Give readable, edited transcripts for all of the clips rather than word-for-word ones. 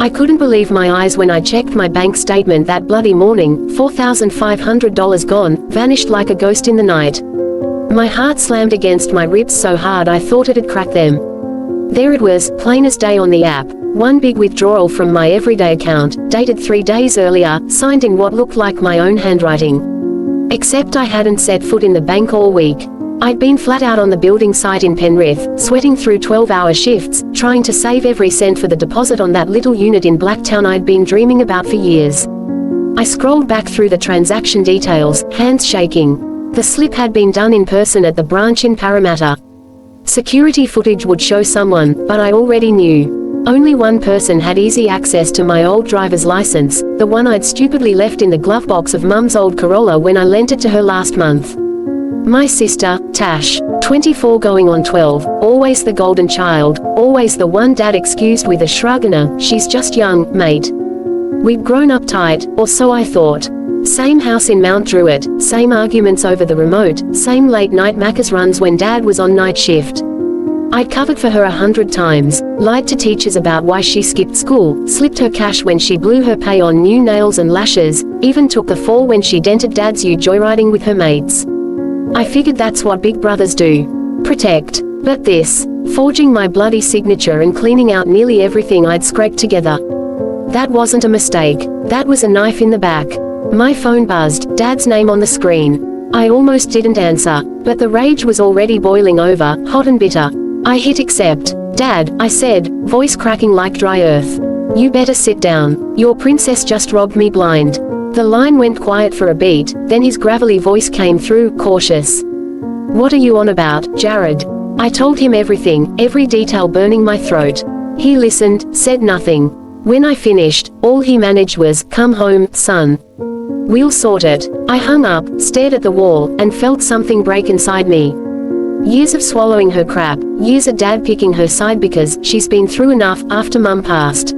I couldn't believe my eyes when I checked my bank statement that bloody morning. $4,500 gone, vanished like a ghost in the night. My heart slammed against my ribs so hard I thought it'd crack them. There it was, plain as day on the app. One big withdrawal from my everyday account, dated 3 days earlier, signed in what looked like my own handwriting. Except I hadn't set foot in the bank all week. I'd been flat out on the building site in Penrith, sweating through 12-hour shifts, trying to save every cent for the deposit on that little unit in Blacktown I'd been dreaming about for years. I scrolled back through the transaction details, hands shaking. The slip had been done in person at the branch in Parramatta. Security footage would show someone, but I already knew. Only one person had easy access to my old driver's license, the one I'd stupidly left in the glove box of Mum's old Corolla when I lent it to her last month. My sister, Tash, 24 going on 12, always the golden child, always the one Dad excused with a shrug and a, "She's just young, mate." We'd grown up tight, or so I thought. Same house in Mt Druitt, same arguments over the remote, same late-night Macca's runs when Dad was on night shift. I'd covered for her 100 times, lied to teachers about why she skipped school, slipped her cash when she blew her pay on new nails and lashes, even took the fall when she dented Dad's ute joyriding with her mates. I figured that's what big brothers do. Protect. But this, forging my bloody signature and cleaning out nearly everything I'd scraped together. That wasn't a mistake, that was a knife in the back. My phone buzzed, Dad's name on the screen. I almost didn't answer, but the rage was already boiling over, hot and bitter. I hit accept. "Dad," I said, voice cracking like dry earth. "You better sit down. Your princess just robbed me blind." The line went quiet for a beat, then his gravelly voice came through, cautious. "What are you on about, Jared?" I told him everything, every detail burning my throat. He listened, said nothing. When I finished, all he managed was, "Come home, son. We'll sort it." I hung up, stared at the wall, and felt something break inside me. Years of swallowing her crap, years of Dad picking her side because she's been through enough after Mum passed.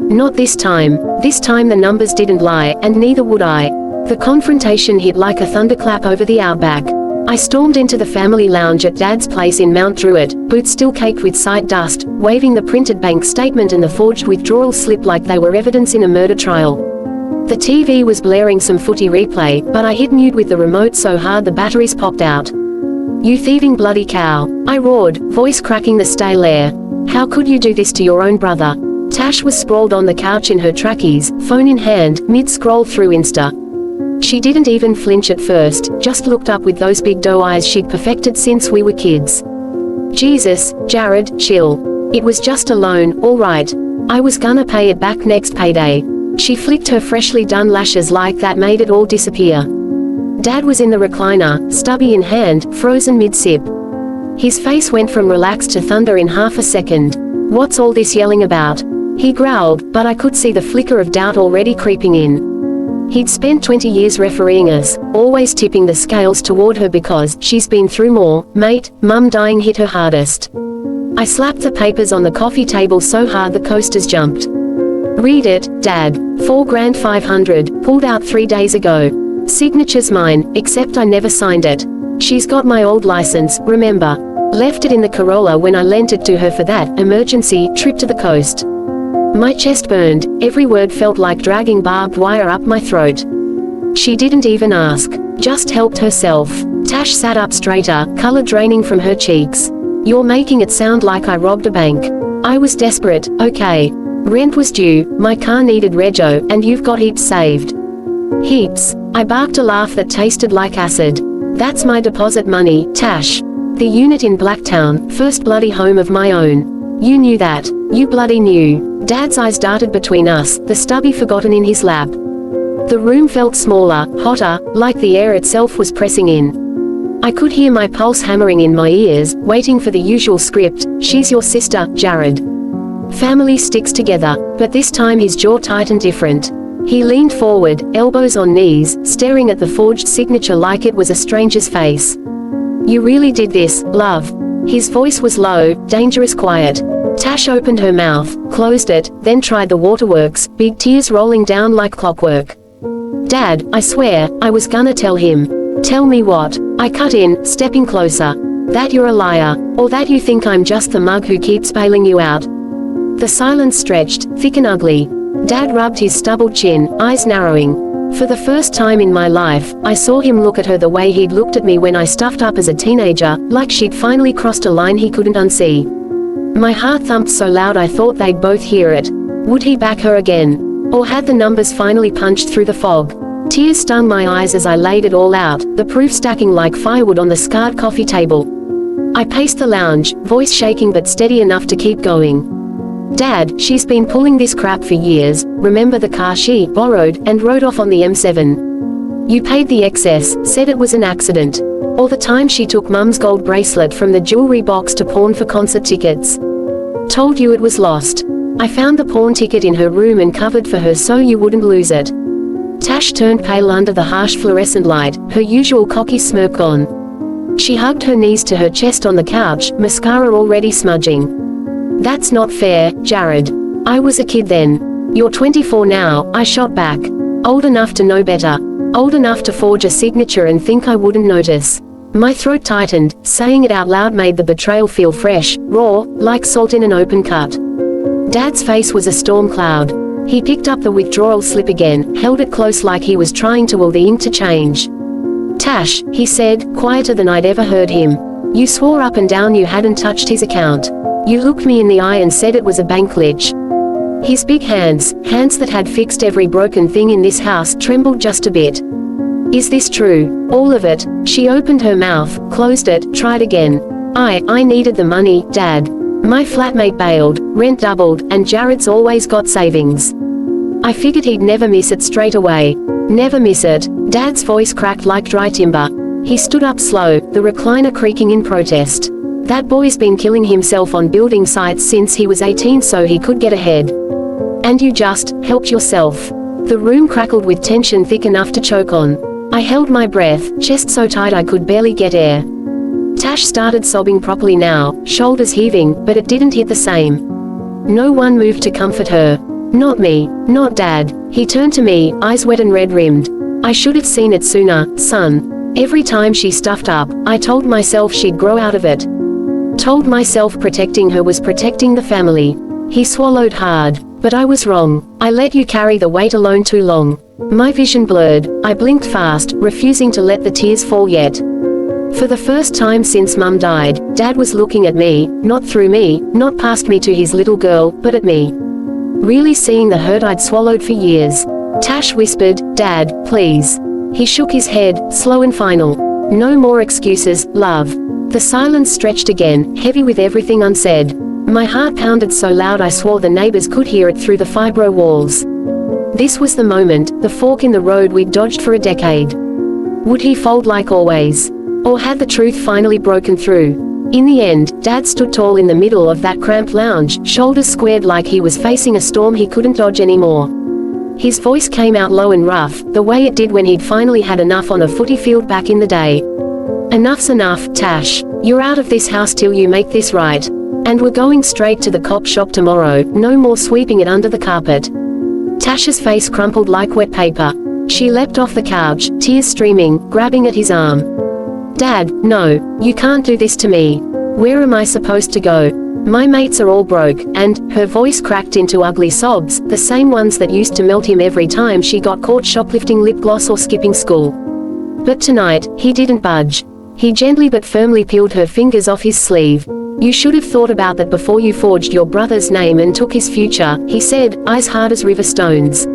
Not this time. This time the numbers didn't lie, and neither would I. The confrontation hit like a thunderclap over the outback. I stormed into the family lounge at Dad's place in Mt Druitt, boots still caked with sight dust, waving the printed bank statement and the forged withdrawal slip like they were evidence in a murder trial. The TV was blaring some footy replay, but I hit mute with the remote so hard the batteries popped out. "You thieving bloody cow," I roared, voice cracking the stale air. "How could you do this to your own brother?" Tash was sprawled on the couch in her trackies, phone in hand, mid-scroll through Insta. She didn't even flinch at first, just looked up with those big doe eyes she'd perfected since we were kids. "Jesus, Jared, chill. It was just a loan, all right. I was gonna pay it back next payday." She flicked her freshly done lashes like that made it all disappear. Dad was in the recliner, stubby in hand, frozen mid-sip. His face went from relaxed to thunder in half a second. "What's all this yelling about?" he growled, but I could see the flicker of doubt already creeping in. He'd spent 20 years refereeing us, always tipping the scales toward her because she's been through more, mate. Mum dying hit her hardest. I slapped the papers on the coffee table so hard the coasters jumped. "Read it, Dad. $4,500, pulled out 3 days ago. Signature's mine, except I never signed it. She's got my old license, remember. Left it in the Corolla when I lent it to her for that emergency trip to the coast." My chest burned, every word felt like dragging barbed wire up my throat. She didn't even ask, just helped herself. Tash sat up straighter, color draining from her cheeks. "You're making it sound like I robbed a bank." I was desperate. "Okay. Rent was due, my car needed rego, and you've got heaps saved." "Heaps." I barked a laugh that tasted like acid. "That's my deposit money, Tash. The unit in Blacktown, first bloody home of my own. You knew that. You bloody knew." Dad's eyes darted between us, the stubby forgotten in his lap. The room felt smaller, hotter, like the air itself was pressing in. I could hear my pulse hammering in my ears, waiting for the usual script, "She's your sister, Jared." Family sticks together, but this time his jaw tightened different. He leaned forward, elbows on knees, staring at the forged signature like it was a stranger's face. "You really did this, love." His voice was low, dangerous quiet. Tash opened her mouth, closed it, then tried the waterworks, big tears rolling down like clockwork. "Dad, I swear, I was gonna tell him." "Tell me what?" I cut in, stepping closer. "That you're a liar, or that you think I'm just the mug who keeps bailing you out." The silence stretched, thick and ugly. Dad rubbed his stubbled chin, eyes narrowing. For the first time in my life, I saw him look at her the way he'd looked at me when I stuffed up as a teenager, like she'd finally crossed a line he couldn't unsee. My heart thumped so loud I thought they'd both hear it. Would he back her again? Or had the numbers finally punched through the fog? Tears stung my eyes as I laid it all out, the proof stacking like firewood on the scarred coffee table. I paced the lounge, voice shaking but steady enough to keep going. Dad, she's been pulling this crap for years. Remember the car she borrowed and rode off on the M7? You paid the excess, said it was an accident. Or the time she took Mum's gold bracelet from the jewelry box to pawn for concert tickets. Told you it was lost. I found the pawn ticket in her room and covered for her so you wouldn't lose it. Tash turned pale under the harsh fluorescent light, her usual cocky smirk gone. She hugged her knees to her chest on the couch, mascara already smudging. That's not fair, Jared. I was a kid then. You're 24 now, I shot back. Old enough to know better. Old enough to forge a signature and think I wouldn't notice. My throat tightened, saying it out loud made the betrayal feel fresh, raw, like salt in an open cut. Dad's face was a storm cloud. He picked up the withdrawal slip again, held it close like he was trying to will the ink to change. Tash, he said, quieter than I'd ever heard him. You swore up and down you hadn't touched his account. You looked me in the eye and said it was a bank glitch. His big hands that had fixed every broken thing in this house, trembled just a bit. Is this true? All of it? She opened her mouth, closed it, tried again. I needed the money, Dad. My flatmate bailed, rent doubled, and Jared's always got savings. I figured he'd never miss it straight away. Never miss it. Dad's voice cracked like dry timber. He stood up slow, the recliner creaking in protest. That boy's been killing himself on building sites since he was 18 so he could get ahead. And you just helped yourself. The room crackled with tension thick enough to choke on. I held my breath, chest so tight I could barely get air. Tash started sobbing properly now, shoulders heaving, but it didn't hit the same. No one moved to comfort her. Not me, not Dad. He turned to me, eyes wet and red-rimmed. I should have seen it sooner, son. Every time she stuffed up, I told myself she'd grow out of it. Told myself protecting her was protecting the family. He swallowed hard. But I was wrong. I let you carry the weight alone too long. My vision blurred. I blinked fast, refusing to let the tears fall yet. For the first time since Mum died, Dad was looking at me, not through me, not past me to his little girl, but at me. Really seeing the hurt I'd swallowed for years. Tash whispered, Dad, please. He shook his head, slow and final. No more excuses, love. The silence stretched again, heavy with everything unsaid. My heart pounded so loud I swore the neighbors could hear it through the fibro walls. This was the moment, the fork in the road we'd dodged for a decade. Would he fold like always? Or had the truth finally broken through? In the end, Dad stood tall in the middle of that cramped lounge, shoulders squared like he was facing a storm he couldn't dodge anymore. His voice came out low and rough, the way it did when he'd finally had enough on a footy field back in the day. Enough's enough, Tash. You're out of this house till you make this right. And we're going straight to the cop shop tomorrow, no more sweeping it under the carpet. Tash's face crumpled like wet paper. She leapt off the couch, tears streaming, grabbing at his arm. Dad, no, you can't do this to me. Where am I supposed to go? My mates are all broke, and, her voice cracked into ugly sobs, the same ones that used to melt him every time she got caught shoplifting lip gloss or skipping school. But tonight, he didn't budge. He gently but firmly peeled her fingers off his sleeve. You should have thought about that before you forged your brother's name and took his future, he said, eyes hard as river stones.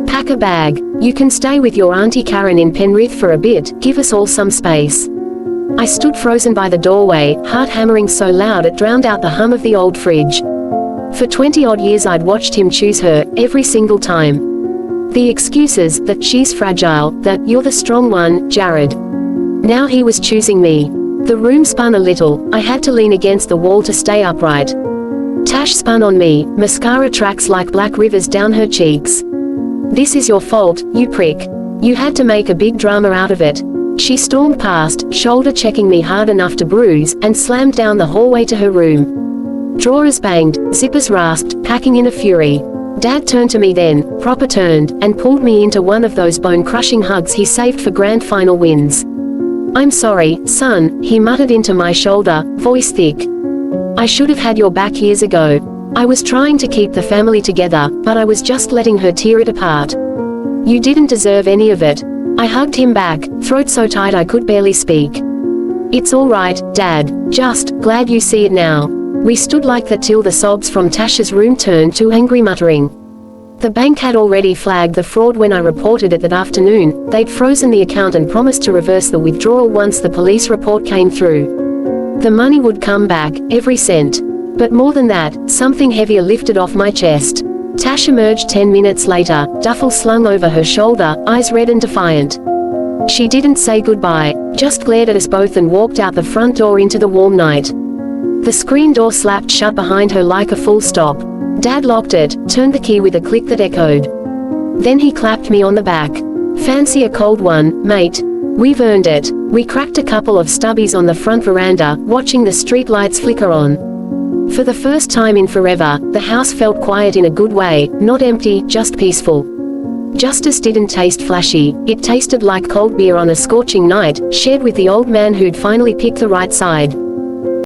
Pack a bag. You can stay with your Auntie Karen in Penrith for a bit, give us all some space. I stood frozen by the doorway, heart hammering so loud it drowned out the hum of the old fridge. For 20-odd years I'd watched him choose her, every single time. The excuses, that she's fragile, that you're the strong one, Jared. Now he was choosing me. The room spun a little, I had to lean against the wall to stay upright. Tash spun on me, mascara tracks like black rivers down her cheeks. This is your fault, you prick. You had to make a big drama out of it. She stormed past, shoulder checking me hard enough to bruise, and slammed down the hallway to her room. Drawers banged, zippers rasped, packing in a fury. Dad turned to me then, proper turned, and pulled me into one of those bone-crushing hugs he saved for grand final wins. I'm sorry, son, he muttered into my shoulder, voice thick. I should have had your back years ago. I was trying to keep the family together, but I was just letting her tear it apart. You didn't deserve any of it. I hugged him back, throat so tight I could barely speak. It's all right, Dad. Just glad you see it now. We stood like that till the sobs from Tash's room turned to angry muttering. The bank had already flagged the fraud when I reported it that afternoon. They'd frozen the account and promised to reverse the withdrawal once the police report came through. The money would come back, every cent. But more than that, something heavier lifted off my chest. Tash emerged 10 minutes later, duffel slung over her shoulder, eyes red and defiant. She didn't say goodbye, just glared at us both and walked out the front door into the warm night. The screen door slapped shut behind her like a full stop. Dad locked it, turned the key with a click that echoed. Then he clapped me on the back. Fancy a cold one, mate. We've earned it. We cracked a couple of stubbies on the front veranda, watching the street lights flicker on. For the first time in forever, the house felt quiet in a good way, not empty, just peaceful. Justice didn't taste flashy, it tasted like cold beer on a scorching night, shared with the old man who'd finally picked the right side.